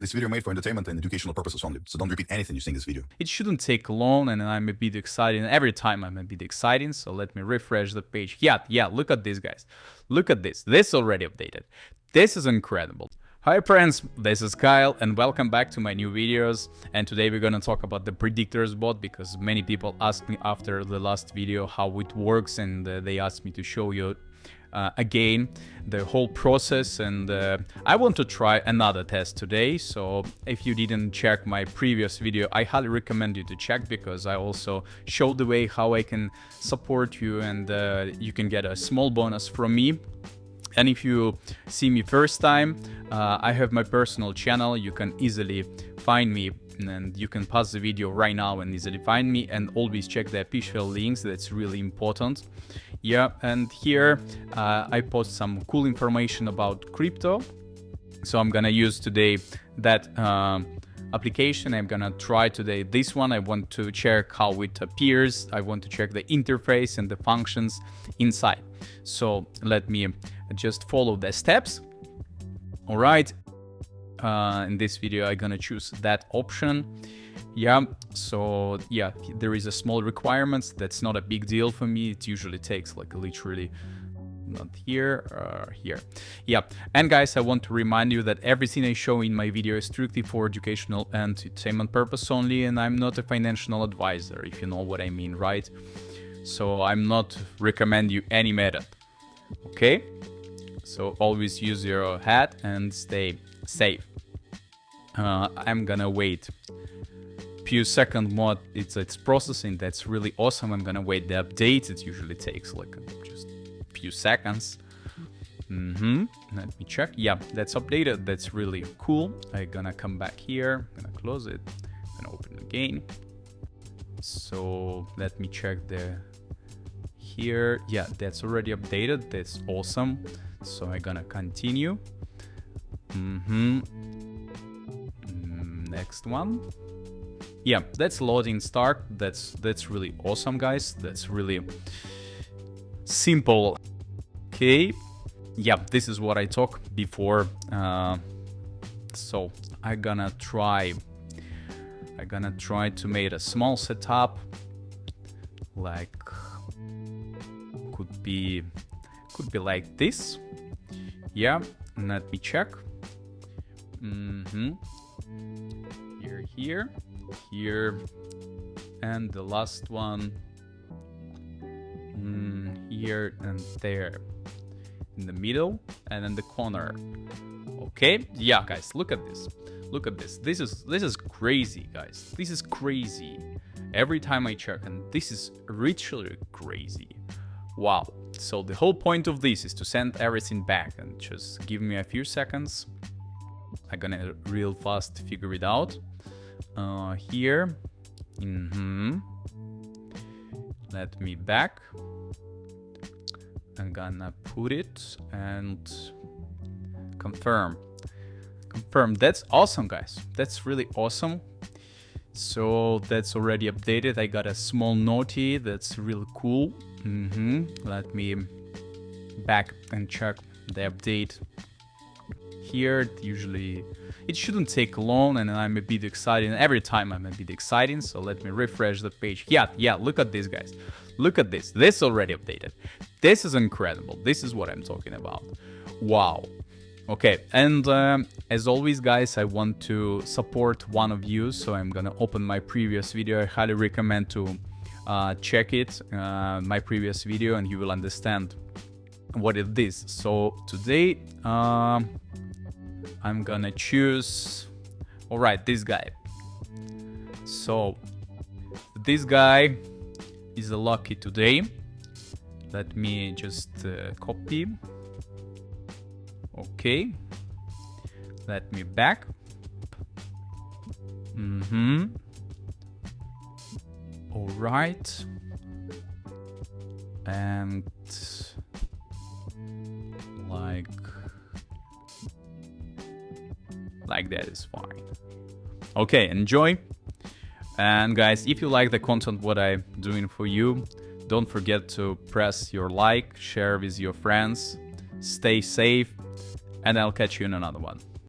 This video made for entertainment and educational purposes only, so don't repeat anything you see in this video. It shouldn't take long, and I'm a bit excited. Every time I'm a bit excited, so let me refresh the page. Yeah, look at this, guys. Look at this. This is already updated. This is incredible. Hi friends, this is Kyle and welcome back to my new videos. And today we're gonna talk about the Predictor Bot because many people asked me after the last video how it works, and they asked me to show you again the whole process, and I want to try another test today. So if you didn't check my previous video, I highly recommend you to check, because I also showed the way how I can support you, and you can get a small bonus from me. And if you see me first time, I have my personal channel. You can easily find me, and you can pause the video right now and easily find me, and always check the official links. That's really important. Yeah, and here I post some cool information about crypto. So I'm gonna use today that application. I'm gonna try today this one. I want to check how it appears. I want to check the interface and the functions inside. So let me just follow the steps. All right. In this video, I'm gonna choose that option. Yeah, so yeah, there is a small requirements. That's not a big deal for me. It usually takes like literally not here, here. Yeah, and guys, I want to remind you that everything I show in my video is strictly for educational and entertainment purpose only, and I'm not a financial advisor, if you know what I mean, right? So I'm not recommend you any method. Okay, so always use your head and stay safe. I'm gonna wait few seconds more. It's processing. That's really awesome. I'm gonna wait the update. It usually takes like just a few seconds. Let me check. Yeah, that's updated. That's really cool. I'm gonna come back here. I'm gonna close it and open it again. So let me check the here. Yeah, that's already updated. That's awesome. So I'm gonna continue. Next one. Yeah, that's loading start. That's really awesome, guys. That's really simple. Okay, yeah, this is what I talked before. So I'm gonna try to make a small setup, like could be like this. Yeah, let me check. Here, and the last one here and there, in the middle and in the corner. Okay, yeah, guys, look at this. This is crazy, guys. This is crazy. Every time I check, and this is literally crazy. Wow. So the whole point of this is to send everything back, and just give me a few seconds. I'm gonna real fast figure it out. Here. Let me back. I'm gonna put it and confirm. That's awesome, guys. That's really awesome. So that's already updated. I got a small noti. That's really cool. Let me back and check the update. Here, usually it shouldn't take long, and I'm a bit excited. Every time I'm a bit excited, so let me refresh the page. Yeah, look at this, guys. Look at this. This is already updated. This is incredible. This is what I'm talking about. Wow. Okay, and as always, guys, I want to support one of you, so I'm gonna open my previous video. I highly recommend to check it, my previous video, and you will understand what it is. So today, I'm gonna choose, all right, this guy. So this guy is lucky today. Let me just copy. Okay, let me back. All right, and like that is fine. Okay, enjoy. And guys, if you like the content what I'm doing for you, don't forget to press your like, share with your friends, stay safe, and I'll catch you in another one.